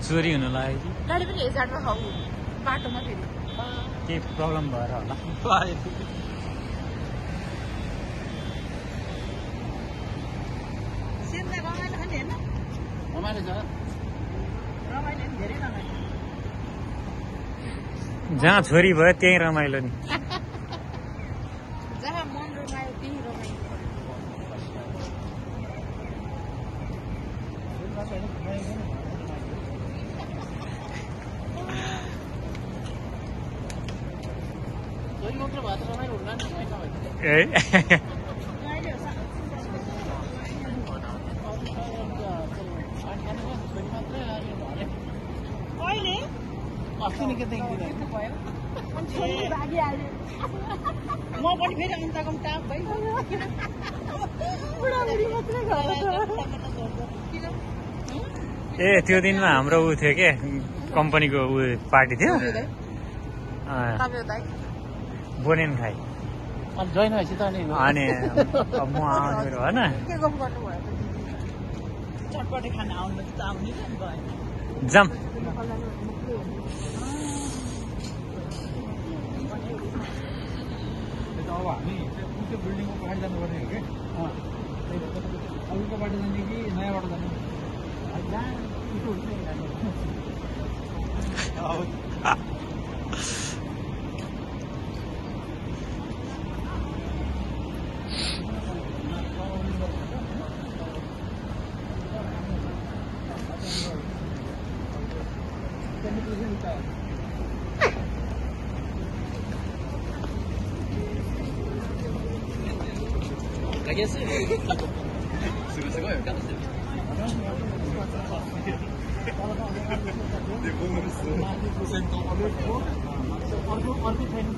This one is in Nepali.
चोरी हुन लाग्यो कि गाडी पनि हेजाडमा खाऊ बाटोमा फेरि केही प्रब्लम भएर होला सेन्दा रमाइलो खाने हेर्न रमाइलो छ रमाइलो नि धेरै रमाइलो जहाँ छोरी भयो त्यही रमाइलो नि जहाँ मन रमायो त्यही रमाइलो छोरी मात्र भए त रमाइलो हुन्न नि ए अहिले अस्ति नै के देखिदिन म पनि फेरि अन्तको टाप ए त्यो दिनमा हाम्रो ऊ थियो के कम्पनीको ऊ पार्टी थियो बोनेन खाइ अनि जोइन भएपछि त अनि अनि अब म आउनु होइन के गफ गर्नुभयो चटपटे खाना आउनु त आउने नि भयो जाम अब हामी त्यो बिल्डिङको पछाडि जानुपर्ने हो कि अरूको बाटो जाने कि नयाँ बाटो जाने अर्को ट्रेन